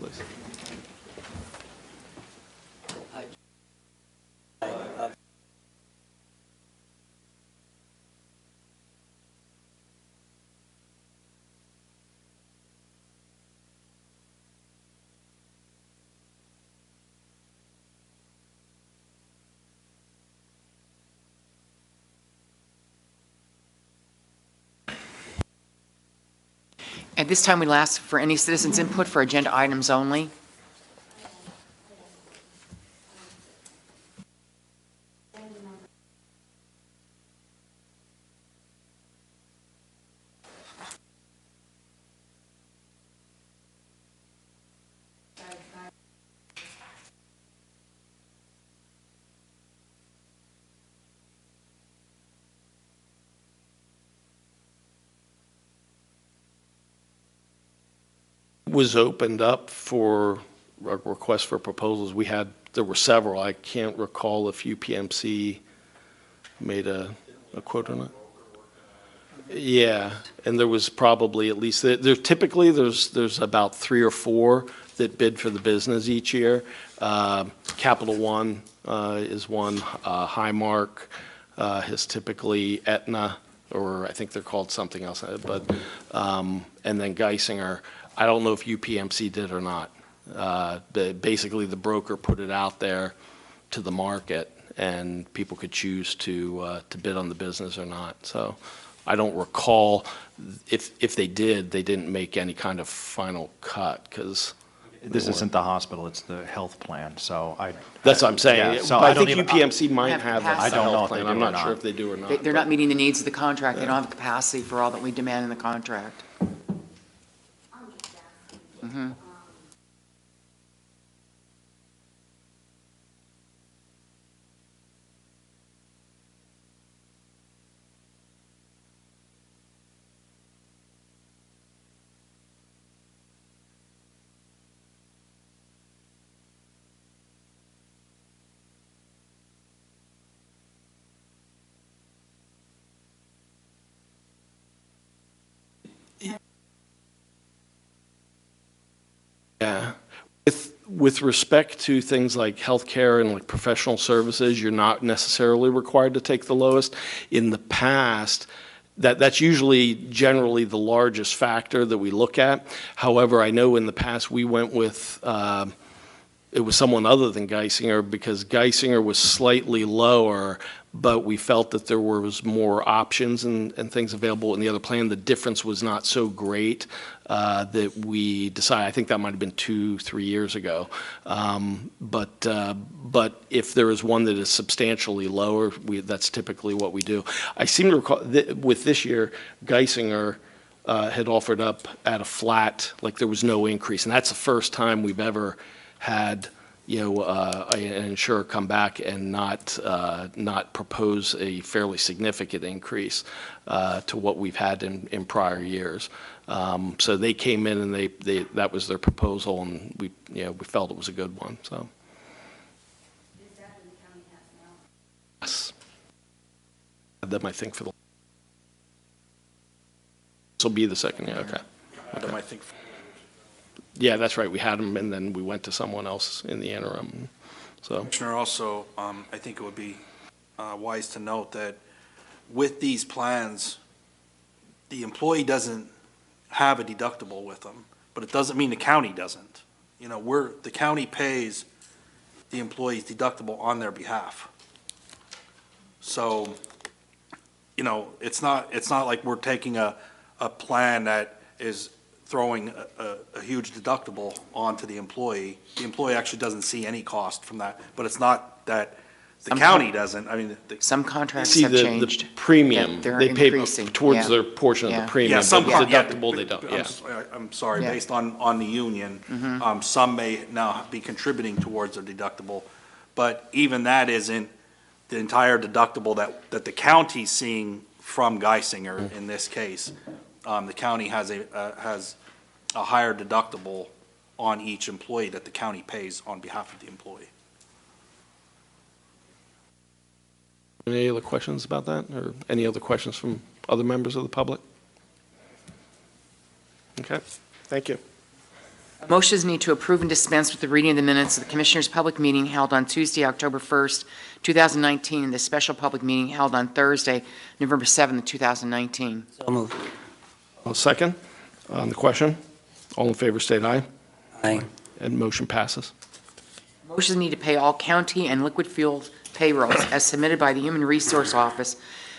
please. At this time, we'll ask for any citizens' input for agenda items only. Was opened up for a request for proposals. There were several. I can't recall if UPMC made a quote or not. Yeah, and there was probably at least, typically there's about 3 or 4 that bid for the business each year. Capital One is one. Highmark is typically Aetna, or I think they're called something else. But and then Geisinger. I don't know if UPMC did or not. Basically, the broker put it out there to the market, and people could choose to bid on the business or not. So I don't recall if they did, they didn't make any kind of final cut because this isn't the hospital; it's the health plan. So that's what I'm saying. Yeah, so I don't think even, UPMC might have have capacity. a I don't know health if they plan. do I'm or not sure not. if they do or not. They're not meeting the needs of the contract. They don't have the capacity for all that we demand in the contract. Mm-hmm. Yeah. With respect to things like healthcare and like professional services, you're not necessarily required to take the lowest. In the past, that's usually generally the largest factor that we look at. However, I know in the past we went with it was someone other than Geisinger because Geisinger was slightly lower, but we felt that there was more options and things available in the other plan. The difference was not so great that we decided. I think that might have been 2-3 years ago. But if there is one that is substantially lower, that's typically what we do. I seem to recall with this year, Geisinger had offered up at a flat, like there was no increase, and that's the first time we've ever had an insurer come back and not propose a fairly significant increase to what we've had in prior years. So they came in and that was their proposal, and we felt it was a good one. So. Is that what the county has now? Yes. That might think for the. This will be the second year. Okay. That might think. Yeah, that's right. We had them, and then we went to someone else in the interim. So, Commissioner, also, I think it would be wise to note that with these plans, the employee doesn't have a deductible with them, but it doesn't mean the county doesn't. The county pays the employee's deductible on their behalf. So, it's not like we're taking a plan that is throwing a huge deductible onto the employee. The employee actually doesn't see any cost from that, but it's not that the county doesn't. I mean, Some contracts see have the changed. premium, Yeah, they're they pay increasing. towards Yeah. their portion of Yeah. the premium, yeah, some but deductible they don't. Yeah. I'm sorry, Yeah. based on the union, some may now be contributing towards their deductible, but even that isn't the entire deductible that the county's seeing from Geisinger in this case. The county has a higher deductible on each employee that the county pays on behalf of the employee. Any other questions about that, or any other questions from other members of the public? Okay, thank you. A motion is needed to approve and dispense with the reading of the minutes of the Commissioners' public meeting held on Tuesday, October 1st, 2019, and the special public meeting held on Thursday, November 7th, 2019. So moved. I'll second. On the question, all in favor state aye. Aye. And motion passes. Motion is needed to pay all county and liquid fuel payrolls as submitted by the Human Resource Office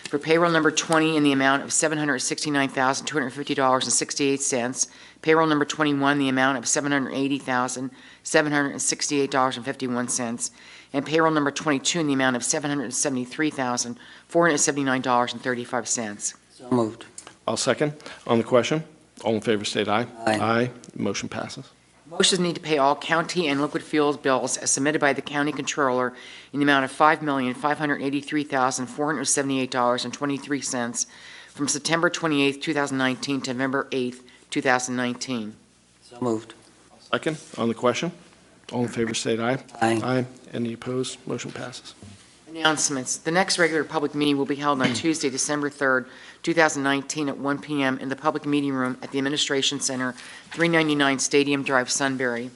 for payroll number 20 in the amount of $769,250.68, payroll number 21 the amount of $780,768.51, and payroll number 22 in the amount of $773,479.35. So moved. I'll second. On the question, all in favor state aye. Aye. Aye. Motion passes. Motion is needed to pay all county and liquid fuels bills as submitted by the county controller in the amount of $5,583,478.23 from September 28th, 2019 to November 8th, 2019. So moved. Second. On the question, all in favor state aye. Aye. Aye. Any opposed? Motion passes. Announcements. The next regular public meeting will be held on Tuesday, December 3rd, 2019 at 1 p.m. in the public meeting room at the Administration Center, 399 Stadium Drive, Sunbury.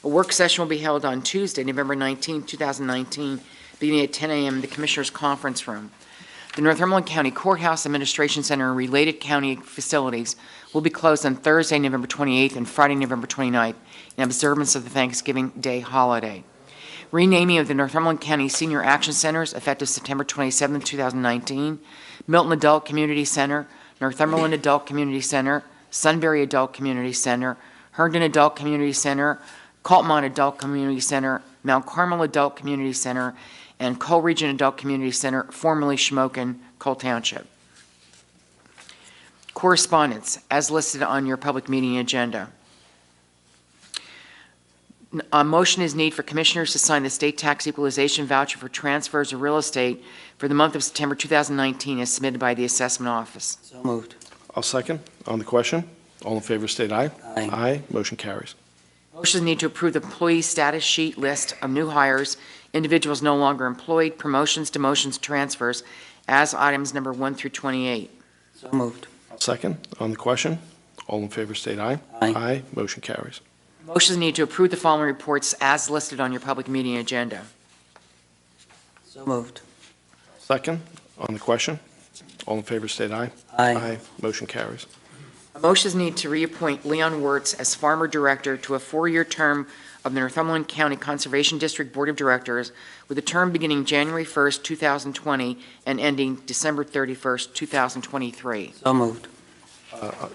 A work session will be held on Tuesday, November 19th, 2019, beginning at 10 a.m. in the Commissioners' Conference Room. The Northumberland County Courthouse, Administration Center, and related county facilities will be closed on Thursday, November 28th, and Friday, November 29th, in observance of the Thanksgiving Day holiday. Renaming of the Northumberland County Senior Action Centers effective September 27, 2019. Milton Adult Community Center, Northumberland Adult Community Center, Sunbury Adult Community Center, Herndon Adult Community Center, Coltmont Adult Community Center, Mount Carmel Adult Community Center, and Cole Region Adult Community Center, formerly Shamokin, Cole Township. Correspondence, as listed on your public meeting agenda. A motion is needed for commissioners to sign the state tax equalization voucher for transfers of real estate for the month of September 2019 as submitted by the assessment office. So moved. I'll second. On the question, all in favor state aye. Aye. Aye. Motion carries. Motion is needed to approve the employee status sheet list of new hires, individuals no longer employed, promotions, demotions, transfers, as items number 1 through 28. So moved. I'll second. On the question, all in favor state aye. Aye. Aye. Motion carries. Motion is needed to approve the following reports as listed on your public meeting agenda. So moved. Second. On the question, all in favor state aye. Aye. Motion carries. A motion is needed to reappoint Leon Wirtz as Farmer Director to a 4-year term of the Northumberland County Conservation District Board of Directors with a term beginning January 1st, 2020 and ending December 31st, 2023. So moved. I'll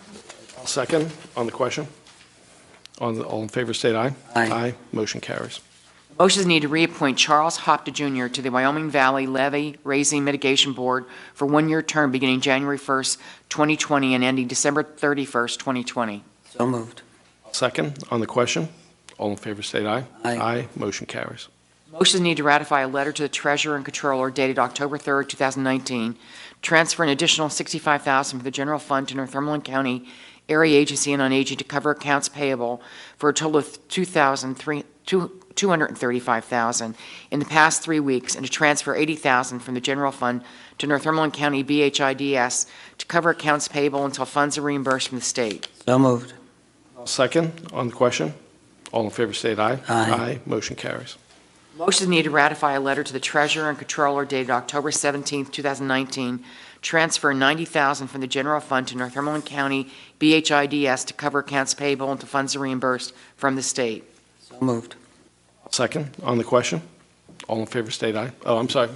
second. On the question, all in favor state aye. Aye. Motion carries. Motion is needed to reappoint Charles Hopta Jr. to the Wyoming Valley Levy Raising Mitigation Board for 1-year term beginning January 1st, 2020 and ending December 31st, 2020. So moved. Second. On the question, all in favor state aye. Aye. Motion carries. Motion is needed to ratify a letter to the Treasurer and Controller dated October 3rd, 2019, transfer an additional $65,000 from the general fund to Northumberland County Area Agency on Aging to cover accounts payable for a total of $235,000 in the past 3 weeks, and to transfer $80,000 from the general fund to Northumberland County BHIDS to cover accounts payable until funds are reimbursed from the state. So moved. Second. On the question, all in favor state aye. Aye. Motion carries. Motion is needed to ratify a letter to the Treasurer and Controller dated October 17th, 2019, transfer $90,000 from the general fund to Northumberland County BHIDS to cover accounts payable until funds are reimbursed from the state. So moved. Second. On the question, all in favor state aye. Oh, I'm sorry.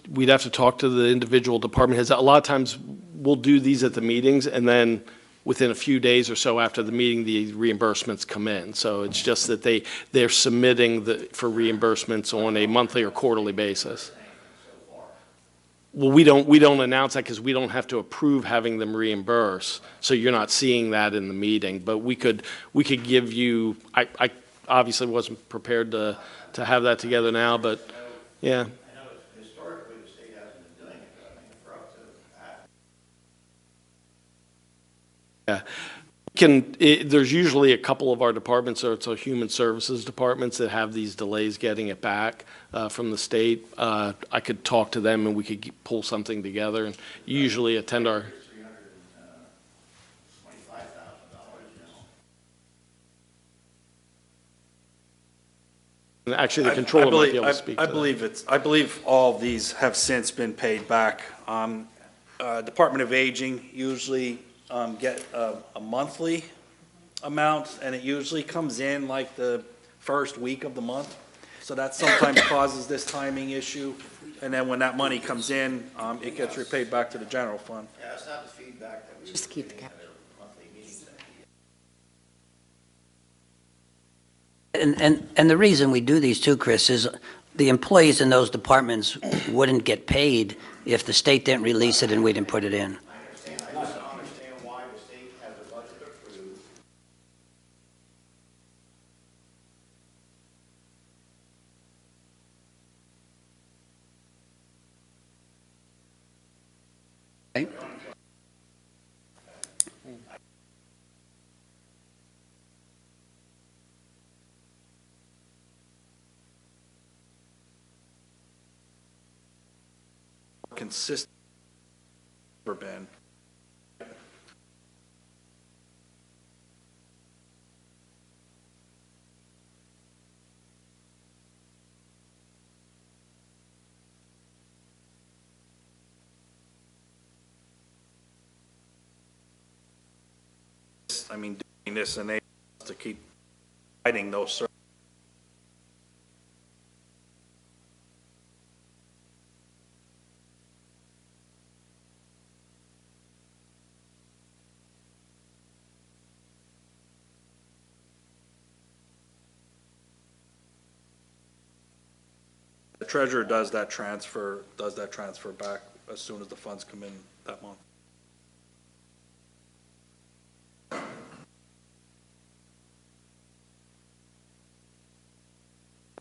We'd have to talk to the individual department heads. A lot of times, we'll do these at the meetings, and then within a few days or so after the meeting, the reimbursements come in. So it's just that they're submitting for reimbursements on a monthly or quarterly basis. Well, we don't announce that because we don't have to approve having them reimburse, so you're not seeing that in the meeting. But we could give you, I obviously wasn't prepared to have that together now, but yeah. Historically, the state hasn't been doing it, but I mean, for up to that. There's usually a couple of our departments, or it's our human services departments that have these delays getting it back from the state. I could talk to them and we could pull something together and usually attend our, actually the controller might be able to speak to I that. believe all of these have since been paid back. Department of Aging usually get a monthly amount, and it usually comes in like the first week of the month. So that sometimes causes this timing issue, and then when that money comes in, it gets repaid back to the general fund. Yeah, that's not the feedback that we. Just keep the cap. Monthly meetings. And the reason we do these too, Chris, is the employees in those departments wouldn't get paid if the state didn't release it and we didn't put it in. I understand, I just don't understand why the state has a budget approved. Consistent. Ever been. I mean, doing this and they to keep fighting those. The treasurer does that transfer back as soon as the funds come in that month.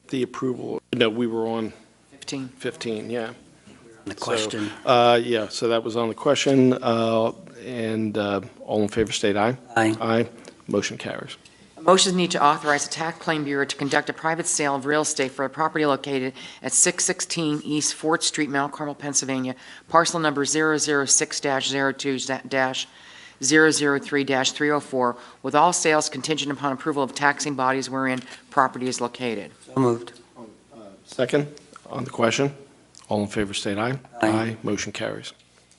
The approval, no, we were on 15. 15, yeah. The question. Yeah, so that was on the question, and all in favor state aye. Aye. Aye, motion carries. Motions need to authorize the Tax Claim Bureau to conduct a private sale of real estate for a property located at 616 East Fort Street, Mount Carmel, Pennsylvania, parcel number 006-02-003-304, with all sales contingent upon approval of taxing bodies wherein property is located. So moved. Second, on the question, all in favor state aye. Aye. Motion carries.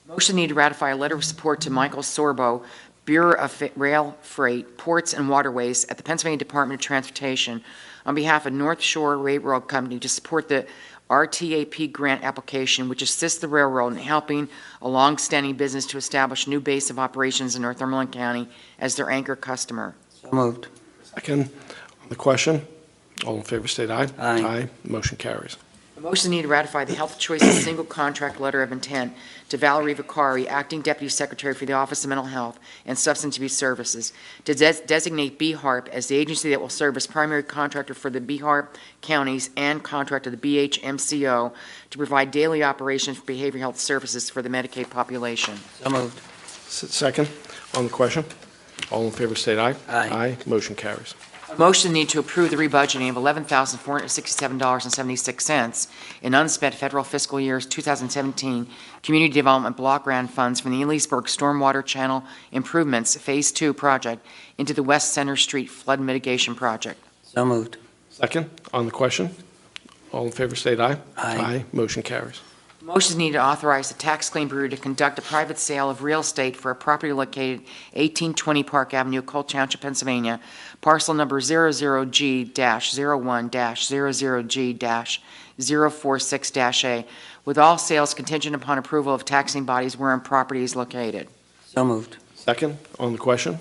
Motion need to ratify a letter of support to Michael Sorbo, Bureau of Rail Freight, Ports and Waterways at the Pennsylvania Department of Transportation on behalf of North Shore Railroad Company to support the RTAP grant application, which assists the railroad in helping a long-standing business to establish a new base of operations in Northumberland County as their anchor customer. So moved. Second, on the question, all in favor state aye. Aye. Motion carries. A motion need to ratify the Health Choices single contract letter of intent to Valerie Vicari, Acting Deputy Secretary for the Office of Mental Health and Substance Abuse Services, to designate BHARP as the agency that will serve as primary contractor for the BHARP counties and contractor the BHMCO to provide daily operations for behavioral health services for the Medicaid population. So moved. Second, on the question, all in favor state aye. Aye. Motion carries. A motion need to approve the rebudgeting of $11,467.76 in unspent federal fiscal years 2017 Community Development Block Grant Funds from the Ellisburg Stormwater Channel Improvements Phase 2 project into the West Center Street Flood Mitigation Project. So moved. Second, on the question, all in favor state aye. Aye. Motion carries. Motion is needed to authorize the Tax Claim Bureau to conduct a private sale of real estate for a property located 1820 Park Avenue, Cole Township, Pennsylvania, parcel number 00G-01-00G-046-A, with all sales contingent upon approval of taxing bodies wherein property is located. So moved. Second, on the question,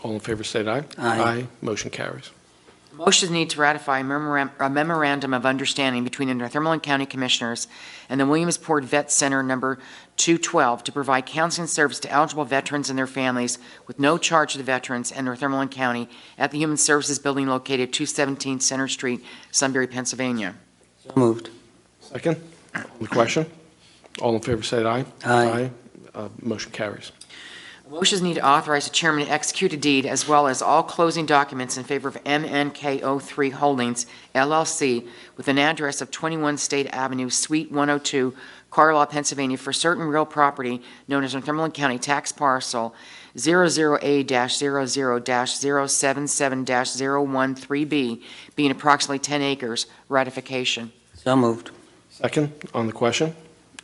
all in favor state aye. Aye. Motion carries. Motion need to ratify a memorandum of understanding between the Northumberland County Commissioners and the Williamsport Vet Center number 212 to provide counseling service to eligible veterans and their families with no charge to the veterans and Northumberland County at the Human Services Building located 217 Center Street, Sunbury, Pennsylvania. So moved. Second, on the question, all in favor state aye. Aye. Motion carries. A motion is needed to authorize the chairman to execute a deed as well as all closing documents in favor of MNKO3 Holdings LLC with an address of 21 State Avenue, Suite 102, Carlisle, Pennsylvania, for certain real property known as Northumberland County Tax Parcel 00A-00-077-013B, being approximately 10 acres. Ratification. So moved. Second, on the question?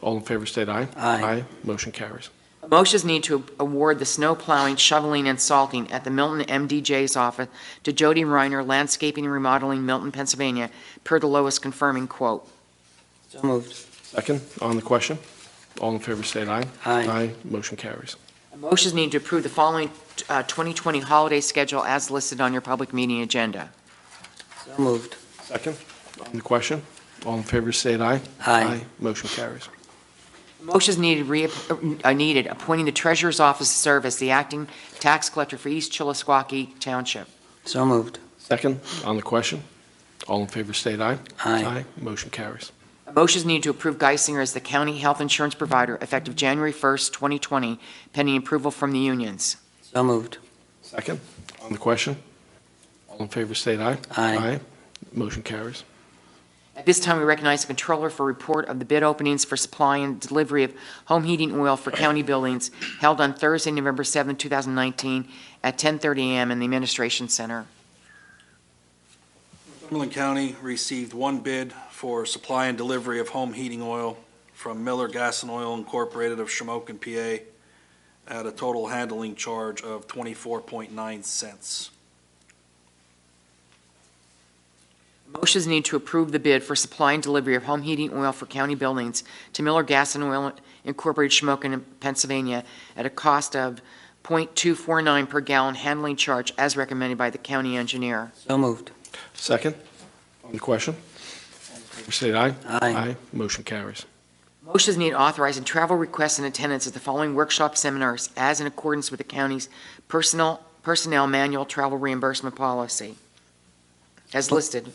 All in favor state aye. Aye. Motion carries. A motion is needed to award the snow plowing, shoveling, and salting at the Milton MDJ's office to Jody Reiner Landscaping and Remodeling, Milton, Pennsylvania, per the lowest confirming quote. So moved. Second, on the question? All in favor state aye. Aye. Motion carries. A motion is needed to approve the following 2020 holiday schedule as listed on your public meeting agenda. So moved. Second, on the question? All in favor state aye. Aye. Motion carries. A motion is needed appointing the treasurer's office to serve as the acting tax collector for East Chillisquaque Township. So moved. Second, on the question? All in favor state aye. Aye. Motion carries. A motion is needed to approve Geisinger as the county health insurance provider effective January 1st, 2020, pending approval from the unions. So moved. Second, on the question? All in favor state aye. Aye. Motion carries. At this time, we recognize the controller for report of the bid openings for supply and delivery of home heating oil for county buildings held on Thursday, November 7, 2019, at 10:30 a.m. in the Administration Center. Northumberland County received one bid for supply and delivery of home heating oil from Miller Gas and Oil Incorporated of Shamokin, PA, at a total handling charge of 24.9 cents. A motion is needed to approve the bid for supply and delivery of home heating oil for county buildings to Miller Gas and Oil Incorporated, Shamokin, Pennsylvania, at a cost of .249 per gallon handling charge as recommended by the county engineer. So moved. Second, on the question? All in favor state aye. Aye. Motion carries. Motion is needed authorizing travel requests and attendance at the following workshop seminars as in accordance with the county's personnel manual travel reimbursement policy. As listed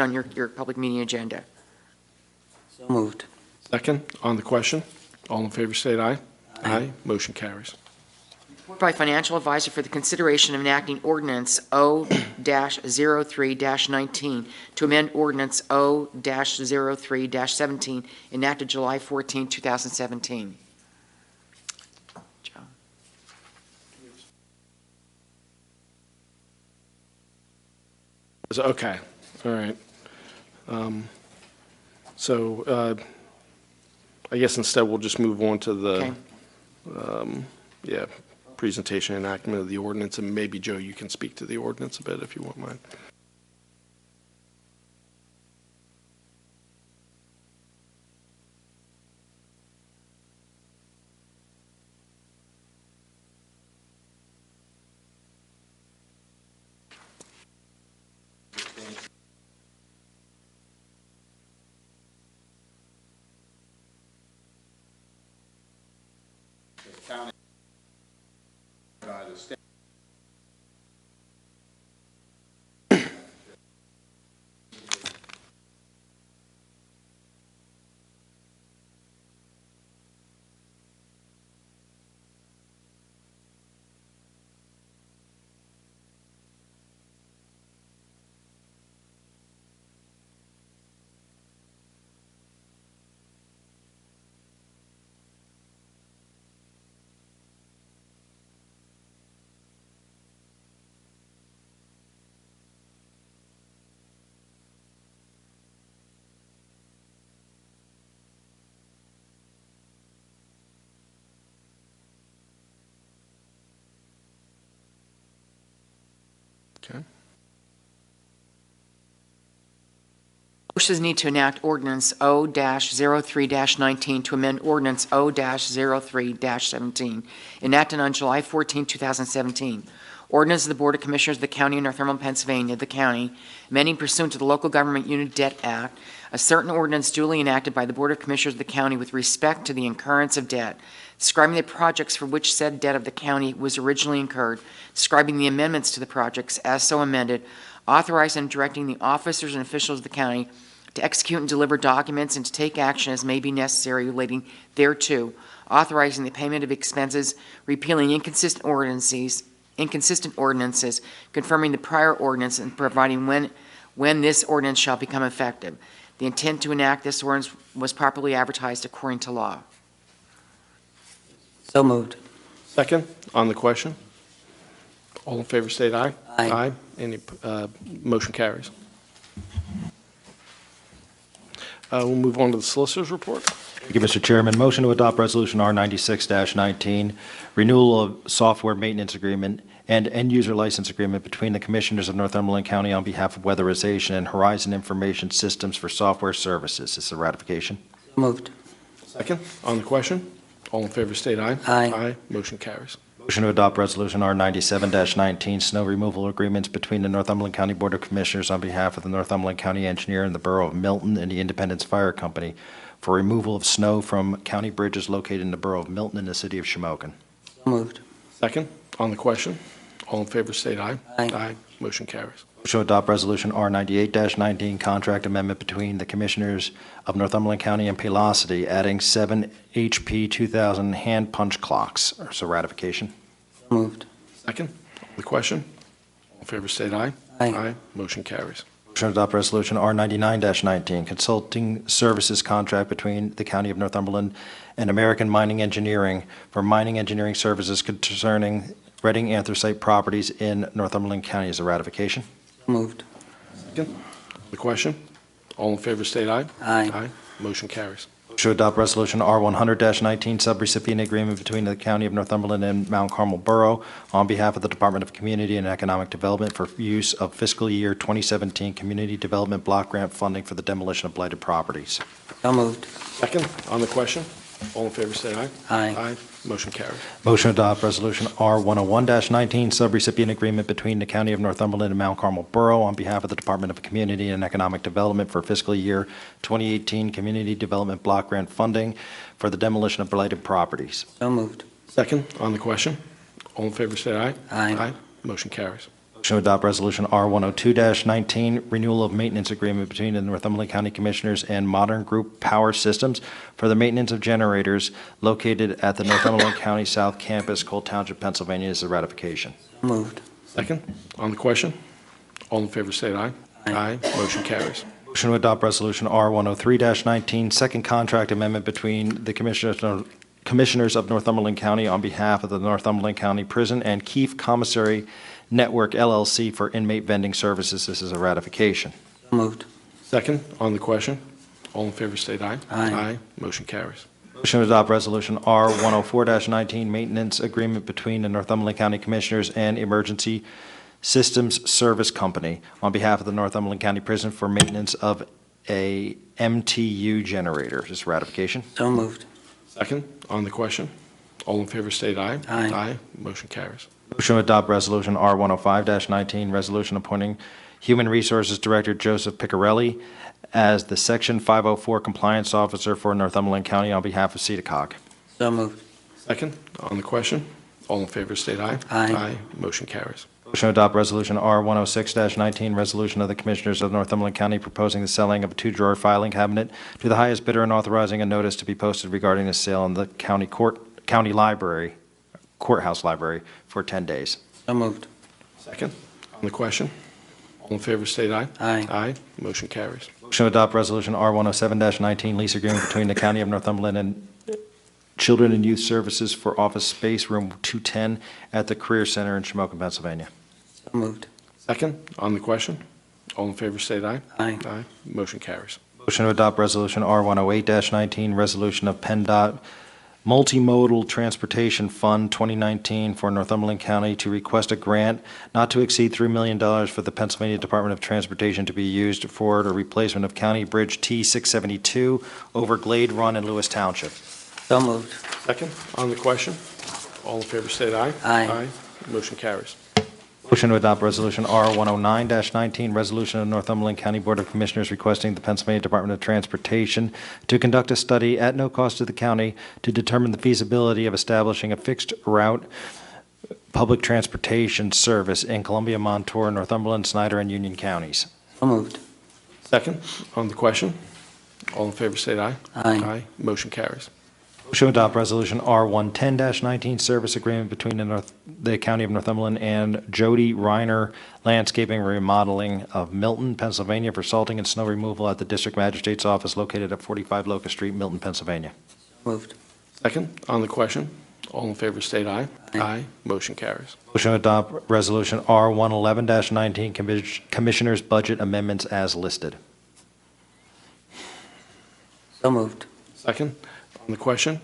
on your public meeting agenda. So moved. Second, on the question? All in favor state aye. Motion carries. Report by financial advisor for the consideration of enacting ordinance O-03-19 to amend ordinance O-03-17 enacted July 14, 2017. Joe. Okay, all right. So I guess instead we'll just move on to the, Okay. presentation and enactment of the ordinance, and maybe, Joe, you can speak to the ordinance a bit if you won't mind. The state Okay. Motion is needed to enact ordinance O-03-19 to amend ordinance O-03-17 enacted on July 14, 2017. Ordinance of the Board of Commissioners of the County of Northumberland, Pennsylvania, the county, amending pursuant to the Local Government Unit Debt Act, a certain ordinance duly enacted by the Board of Commissioners of the county with respect to the incurrence of debt, describing the projects for which said debt of the county was originally incurred, describing the amendments to the projects as so amended, authorizing and directing the officers and officials of the county to execute and deliver documents and to take action as may be necessary relating thereto, authorizing the payment of expenses, repealing inconsistent ordinances, confirming the prior ordinance, and providing when this ordinance shall become effective. The intent to enact this ordinance was properly advertised according to law. So moved. Second, on the question? All in favor state aye. Aye. Any, motion carries. We'll move on to the solicitor's report. Thank you, Mr. Chairman. Motion to adopt Resolution R96-19, renewal of software maintenance agreement and end-user license agreement between the Commissioners of Northumberland County on behalf of Weatherization and Horizon Information Systems for Software Services. This is a ratification. So moved. Second, on the question? All in favor state aye. Aye. Aye, motion carries. Motion to adopt Resolution R97-19, snow removal agreements between the Northumberland County Board of Commissioners on behalf of the Northumberland County Engineer and the Borough of Milton and the Independence Fire Company for removal of snow from county bridges located in the Borough of Milton and the City of Shamokin. So moved. Second, on the question? All in favor state aye. Aye. Aye, motion carries. Motion to adopt Resolution R98-19, contract amendment between the Commissioners of Northumberland County and Paylocity, adding 7 HP 2000 hand punch clocks. So ratification. So moved. Second, on the question? All in favor state aye. Aye. Aye, motion carries. Motion to adopt Resolution R99-19, consulting services contract between the County of Northumberland and American Mining Engineering for mining engineering services concerning Reading anthracite properties in Northumberland County. As a ratification. So moved. Second, the question? All in favor state aye. Aye. Aye, motion carries. Motion to adopt Resolution R100-19, subrecipient agreement between the County of Northumberland and Mount Carmel Borough on behalf of the Department of Community and Economic Development for use of fiscal year 2017 Community Development Block Grant funding for the demolition of blighted properties. So moved. Second, on the question? All in favor state aye. Aye. Aye, motion carries. Motion to adopt Resolution R101-19, subrecipient agreement between the County of Northumberland and Mount Carmel Borough on behalf of the Department of Community and Economic Development for fiscal year 2018 Community Development Block Grant funding for the demolition of blighted properties. So moved. Second, on the question? All in favor state aye. Aye. Aye, motion carries. Motion to adopt Resolution R102-19, renewal of maintenance agreement between the Northumberland County Commissioners and Modern Group Power Systems for the maintenance of generators located at the Northumberland County South Campus, Cole Township, Pennsylvania. Is a ratification. So moved. Second, on the question? All in favor state aye. Aye. Motion carries. Motion to adopt Resolution R103-19, second contract amendment between the Commissioners of Northumberland County on behalf of the Northumberland County Prison and Keefe Commissary Network LLC for inmate vending services. This is a ratification. So moved. Second, on the question? All in favor state aye. Aye. Motion carries. Motion to adopt Resolution R104-19, maintenance agreement between the Northumberland County Commissioners and Emergency Systems Service Company on behalf of the Northumberland County Prison for maintenance of a MTU generator. This is ratification. So moved. Second, on the question? All in favor state aye. Aye. Motion carries. Motion to adopt Resolution R105-19, resolution appointing Human Resources Director Joseph Piccarelli as the Section 504 Compliance Officer for Northumberland County on behalf of CEDACOG. So moved. Second, on the question? All in favor state aye. Aye. Motion carries. Motion to adopt Resolution R106-19, resolution of the Commissioners of Northumberland County proposing the selling of a two-drawer filing cabinet to the highest bidder and authorizing a notice to be posted regarding the sale in the county library, courthouse library, for 10 days. So moved. Second, on the question? All in favor state aye. Aye. Motion carries. Motion to adopt Resolution R107-19, lease agreement between the County of Northumberland and Children and Youth Services for office space, room 210, at the Career Center in Shamokin, Pennsylvania. So moved. Second, on the question? All in favor state aye. Aye. Motion carries. Motion to adopt Resolution R108-19, resolution of PennDOT Multimodal Transportation Fund 2019 for Northumberland County to request a grant not to exceed $3 million for the Pennsylvania Department of Transportation to be used for the replacement of County Bridge T672 over Glade Run in Lewis Township. So moved. Second, on the question? All in favor state aye. Aye. Motion carries. Motion to adopt Resolution R109-19, resolution of Northumberland County Board of Commissioners requesting the Pennsylvania Department of Transportation to conduct a study at no cost to the county to determine the feasibility of establishing a fixed route public transportation service in Columbia, Montour, Northumberland, Snyder, and Union counties. So moved. Second on the question. All in favor, state aye. Aye. Motion carries. Motion to adopt Resolution R110-19, service agreement between the County of Northumberland and Jody Reiner Landscaping and Remodeling of Milton, Pennsylvania for salting and snow removal at the District Magistrate's Office located at 45 Locust Street, Milton, Pennsylvania. Moved. Second on the question. All in favor, state aye. Aye. Motion carries. Motion to adopt Resolution R111-19, Commissioners' Budget Amendments as listed. So moved. Second on the question.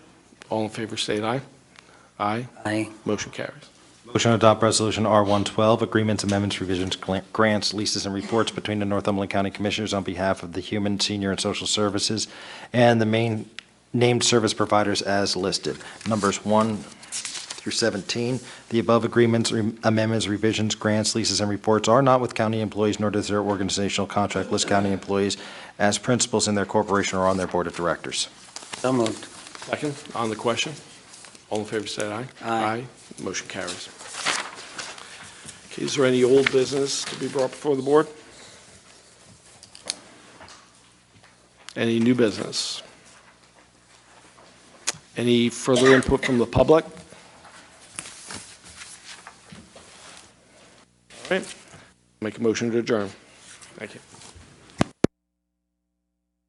All in favor, state aye. Aye. Aye. Motion carries. Motion to adopt Resolution R112, Agreements, Amendments, Revisions, Grants, Leases, and Reports between the Northumberland County Commissioners on behalf of the Human, Senior, and Social Services and the main named service providers as listed. Numbers 1 through 17. The above agreements, amendments, revisions, grants, leases, and reports are not with county employees, nor does their organizational contract list county employees as principals in their corporation or on their board of directors. So moved. Second on the question. All in favor, say aye. Aye. Motion carries. Okay, is there any old business to be brought before the board? Any new business? Any further input from the public? All right, make a motion to adjourn. Thank you.